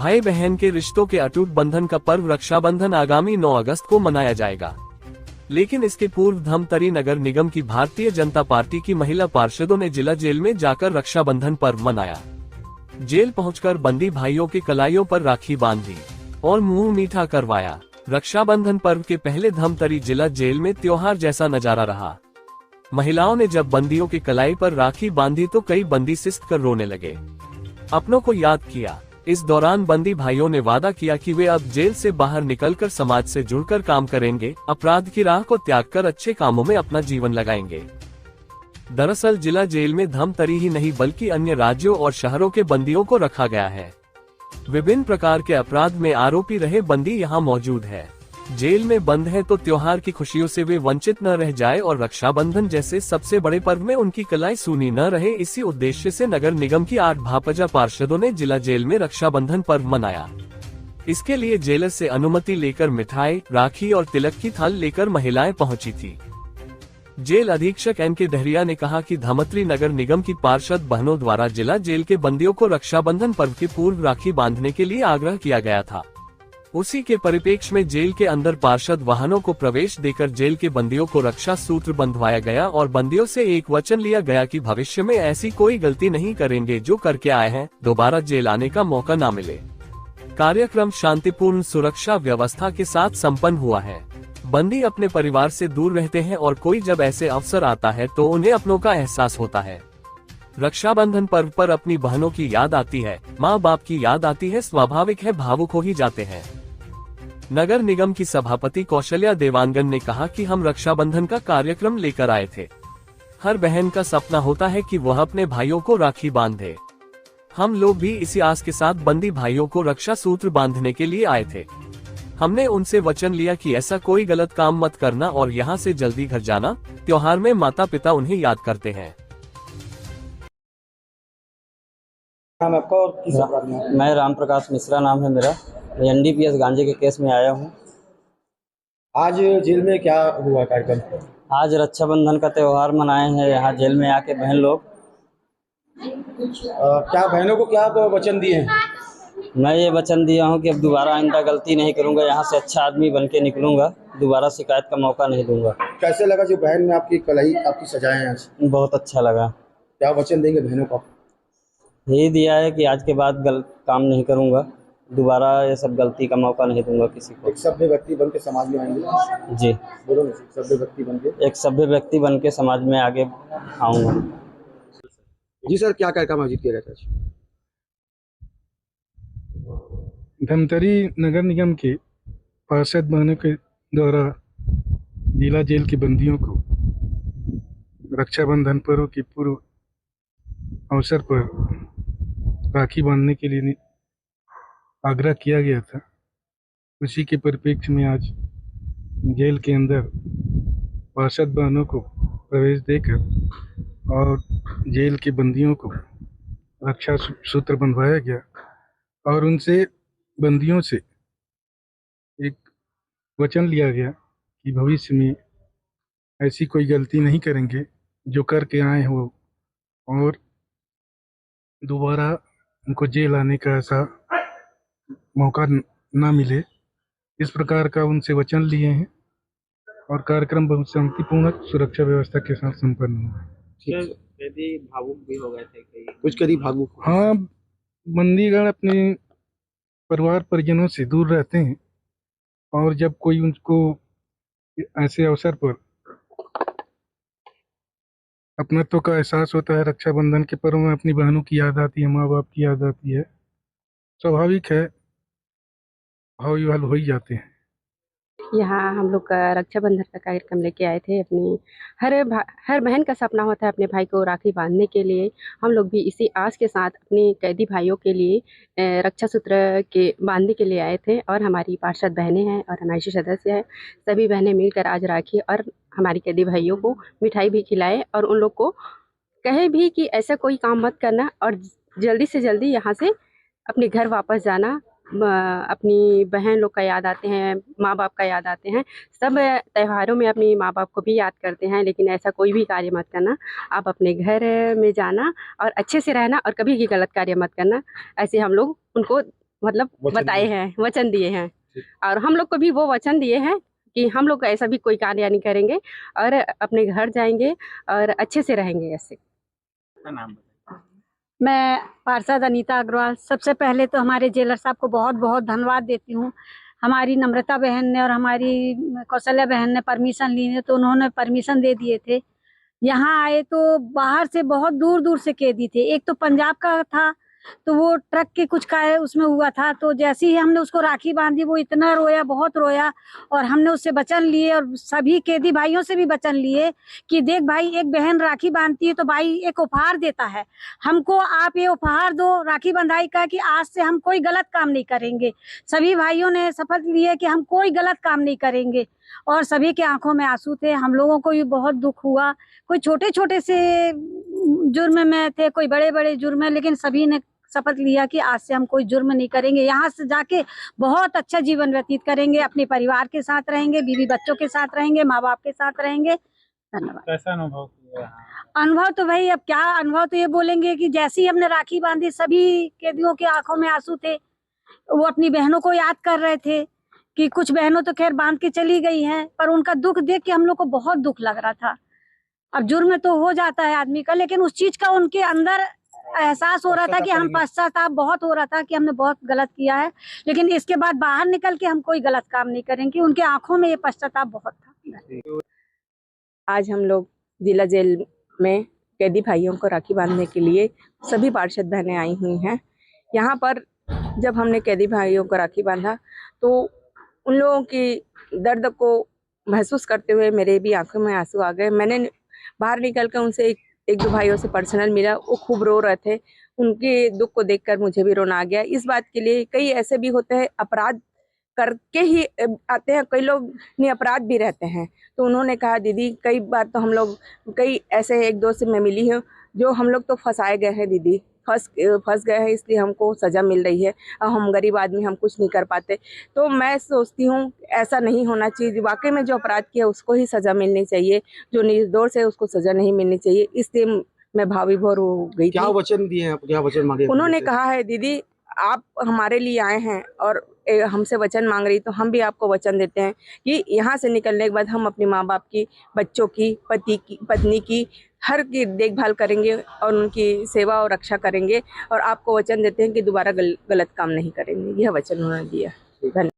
भाई बहन के रिश्तों के अटूट बंधन का पर्व रक्षाबंधन आगामी 9 अगस्त को मनाया जाएगा। लेकिन इसके पूर्व धमतरी नगर निगम की भारतीय जनता पार्टी की महिला पार्षदों ने जिला जेल में जाकर रक्षाबंधन पर्व मनाया। जेल पहुंचकर बंदी भाइयों के कलाइयों पर राखी बांधी और मुंह मीठा करवाया। रक्षाबंधन पर्व के पहले धमतरी जिला जेल में त्योहार जैसा नजारा रहा। महिलाओं ने जब बंदियों की कलाई पर राखी बांधी तो कई बंदी सिसक कर रोने लगे, अपनों को याद किया। इस दौरान बंदी भाइयों ने वादा किया कि वे अब जेल से बाहर निकलकर समाज से जुड़कर काम करेंगे, अपराध की राह को त्याग कर अच्छे कामों में अपना जीवन लगाएंगे। दरअसल जिला जेल में धमतरी ही नहीं बल्कि अन्य राज्यों और शहरों के बंदियों को रखा गया है। विभिन्न प्रकार के अपराध में आरोपी रहे बंदी यहाँ मौजूद है। जेल में बंद है तो त्योहार की खुशियों से वे वंचित न रह जाए और रक्षाबंधन जैसे सबसे बड़े पर्व में उनकी कलाई सूनी न रहे, इसी उद्देश्य से नगर निगम की 8 भापजा पार्षदों ने जिला जेल में रक्षाबंधन पर्व मनाया। इसके लिए जेलर से अनुमति लेकर मिठाई, राखी और तिलक की थाल लेकर महिलाएं पहुंची थी। जेल अधीक्षक NK डहरिया ने कहा कि धमतरी नगर निगम की पार्षद बहनों द्वारा जिला जेल के बंदियों को रक्षाबंधन पर्व के पूर्व राखी बांधने के लिए आग्रह किया गया था। उसी के परिप्रेक्ष्य में जेल के अंदर पार्षद वाहनों को प्रवेश देकर जेल के बंदियों को रक्षा सूत्र बंधवाया गया और बंदियों से एक वचन लिया गया कि भविष्य में ऐसी कोई गलती नहीं करेंगे जो करके आए हैं, दोबारा जेल आने का मौका न मिले। कार्यक्रम शांतिपूर्ण सुरक्षा व्यवस्था के साथ संपन्न हुआ है। बंदी अपने परिवार से दूर रहते हैं और कोई जब ऐसे अवसर आता है तो उन्हें अपनों का एहसास होता है। रक्षाबंधन पर्व पर अपनी बहनों की याद आती है, माँ बाप की याद आती है, स्वाभाविक है भावुक हो ही जाते हैं। नगर निगम की सभापति कौशल्या देवांगन ने कहा कि हम रक्षाबंधन का कार्यक्रम लेकर आए थे। हर बहन का सपना होता है कि वह अपने भाइयों को राखी बांधे। हम लोग भी इसी आस के साथ बंदी भाइयों को रक्षा सूत्र बांधने के लिए आए थे। हमने उनसे वचन लिया कि ऐसा कोई गलत काम मत करना और यहाँ से जल्दी घर जाना। त्योहार में माता पिता उन्हें याद करते हैं। आपका और किस अपराध में? मैं राम प्रकाश मिश्रा नाम है मेरा। मैं NDPS गांजे के केस में आया हूँ। आज जेल में क्या हुआ कार्यक्रम? आज रक्षाबंधन का त्यौहार मनाए हैं यहाँ जेल में आके बहन लोग। क्या बहनों को क्या वचन दिए हैं? मैं ये वचन दिया हूँ कि अब दोबारा आइंदा गलती नहीं करूँगा, यहाँ से अच्छा आदमी बन के निकलूँगा, दोबारा शिकायत का मौका नहीं दूंगा। कैसे लगा जो बहन ने आपकी कलाई आपकी सजाए हैं आज? बहुत अच्छा लगा। क्या वचन देंगे बहनों को? यही दिया है कि आज के बाद गलत काम नहीं करूँगा, दोबारा ये सब गलती का मौका नहीं दूंगा किसी को। एक सभ्य व्यक्ति बन के समाज में आएंगे? जी बोलो ना, सभ्य व्यक्ति बन के। एक सभ्य व्यक्ति बन के समाज में आगे आऊँगा। जी सर, क्या कार्यक्रम आयोजित किया गया था? धमतरी नगर निगम के पार्षद बहनों के द्वारा जिला जेल के बंदियों को रक्षाबंधन पर्व के पूर्व अवसर पर राखी बांधने के लिए आग्रह किया गया था। उसी के परिप्रेक्ष्य में आज जेल के अंदर पार्षद बहनों को प्रवेश देकर और जेल के बंदियों को रक्षा सूत्र बंधवाया गया और उनसे बंदियों से एक वचन लिया गया कि भविष्य में ऐसी कोई गलती नहीं करेंगे जो करके आए हो और दोबारा उनको जेल आने का ऐसा मौका ना मिले। इस प्रकार का उनसे वचन लिए हैं और कार्यक्रम बहुत शांतिपूर्ण सुरक्षा व्यवस्था के साथ संपन्न हुआ। कैदी भावुक भी हो गए थे कुछ कैदी भावुक? हाँ, बंदीगण अपने परिवार परिजनों से दूर रहते हैं और जब कोई उनको ऐसे अवसर पर अपनत्व का एहसास होता है, रक्षाबंधन के पर्व में अपनी बहनों की याद आती है, माँ बाप की याद आती है, स्वाभाविक है भाव विह्वल हो ही जाते हैं। यहाँ हम लोग का रक्षाबंधन का कार्यक्रम लेके आए थे। अपनी हर बहन का सपना होता है अपने भाई को राखी बांधने के लिए। हम लोग भी इसी आस के साथ अपने कैदी भाइयों के लिए रक्षा सूत्र के बांधने के लिए आए थे और हमारी पार्षद बहनें हैं और हमारे सदस्य हैं, सभी बहनें मिलकर आज राखी और हमारी कैदी भाइयों को मिठाई भी खिलाए और उन लोग को कहे भी कि ऐसा कोई काम मत करना और जल्दी से जल्दी यहाँ से अपने घर वापस जाना। अपनी बहन लोग का याद आते हैं, माँ बाप का याद आते हैं, सब त्योहारों में अपनी माँ बाप को भी याद करते हैं, लेकिन ऐसा कोई भी कार्य मत करना। आप अपने घर में जाना और अच्छे से रहना और कभी भी गलत कार्य मत करना। ऐसे हम लोग उनको मतलब वचन बताए दिए। हैं, वचन दिए हैं। ठीक। और हम लोग को भी वो वचन दिए हैं कि हम लोग ऐसा भी कोई कार्य नहीं करेंगे और अपने घर जाएंगे और अच्छे से रहेंगे ऐसे। मैं पार्षद अनीता अग्रवाल, सबसे पहले तो हमारे जेलर साहब को बहुत बहुत धन्यवाद देती हूँ। हमारी नम्रता बहन ने और हमारी कौशल्या बहन ने परमिशन ली है, तो उन्होंने परमिशन दे दिए थे। यहाँ आए तो बाहर से बहुत दूर दूर से कैदी थे। एक तो पंजाब का था, तो वो ट्रक के कुछ का उसमें हुआ था, तो जैसे ही हमने उसको राखी बांधी वो इतना रोया, बहुत रोया। और हमने उससे वचन लिए और सभी कैदी भाइयों से भी वचन लिए कि देख भाई, एक बहन राखी बांधती है तो भाई एक उपहार देता है हमको, आप ये उपहार दो राखी बंधाई का कि आज से हम कोई गलत काम नहीं करेंगे। सभी भाइयों ने शपथ लिए कि हम कोई गलत काम नहीं करेंगे और सभी के आंखों में आंसू थे। हम लोगों को भी बहुत दुख हुआ। कोई छोटे छोटे से जुर्म में थे, कोई बड़े बड़े जुर्म में, लेकिन सभी ने शपथ लिया कि आज से हम कोई जुर्म नहीं करेंगे। यहाँ से जाके बहुत अच्छा जीवन व्यतीत करेंगे, अपने परिवार के साथ रहेंगे, बीवी बच्चों के साथ रहेंगे, माँ बाप के साथ रहेंगे। धन्यवाद। कैसा अनुभव किया? अनुभव तो भाई अब क्या अनुभव, तो ये बोलेंगे कि जैसे ही हमने राखी बांधी सभी कैदियों की आंखों में आंसू थे। वो अपनी बहनों को याद कर रहे थे कि कुछ बहनों तो खैर बांध के चली गई हैं, पर उनका दुख देख के हम लोग को बहुत दुख लग रहा था। अब जुर्म तो हो जाता है आदमी का, लेकिन उस चीज का उनके अंदर एहसास हो रहा था कि हम पश्चाताप बहुत हो रहा था कि हमने बहुत गलत किया है, लेकिन इसके बाद बाहर निकल के हम कोई गलत काम नहीं करेंगे। उनके आंखों में ये पश्चाताप बहुत था। आज हम लोग जिला जेल में कैदी भाइयों को राखी बांधने के लिए सभी पार्षद बहनें आई हुई हैं। यहाँ पर जब हमने कैदी भाइयों को राखी बांधा तो उन लोगों की दर्द को महसूस करते हुए मेरे भी आंखों में आंसू आ गए। मैंने बाहर निकल कर उनसे एक दो भाइयों से पर्सनल मिला, वो खूब रो रहे थे। उनके दुख को देखकर मुझे भी रोना आ गया। इस बात के लिए कई ऐसे भी होते हैं अपराध करके ही आते हैं, कई लोग निरपराध भी रहते हैं। तो उन्होंने कहा दीदी कई बार तो हम लोग, कई ऐसे एक दो से मैं मिली हूँ जो हम लोग तो फंसाए गए हैं दीदी, फंस गए हैं, इसलिए हमको सज़ा मिल रही है। हम गरीब आदमी, हम कुछ नहीं कर पाते। तो मैं सोचती हूँ ऐसा नहीं होना चाहिए। वाकई में जो अपराध किया उसको ही सज़ा मिलनी चाहिए, जो निर्दोष है उसको सज़ा नहीं मिलनी चाहिए। इसलिए मैं भावी भोर हो गई। क्या वचन दिए हैं, क्या वचन मांगे? उन्होंने कहा है दीदी आप हमारे लिए आए हैं और हमसे वचन मांग रही, तो हम भी आपको वचन देते हैं कि यहाँ से निकलने के बाद हम अपने माँ बाप की, बच्चों की, पति की, पत्नी की, हर की देखभाल करेंगे और उनकी सेवा और रक्षा करेंगे। और आपको वचन देते हैं कि दोबारा गलत काम नहीं करेंगे। यह वचन उन्होंने दिया। धन्यवाद।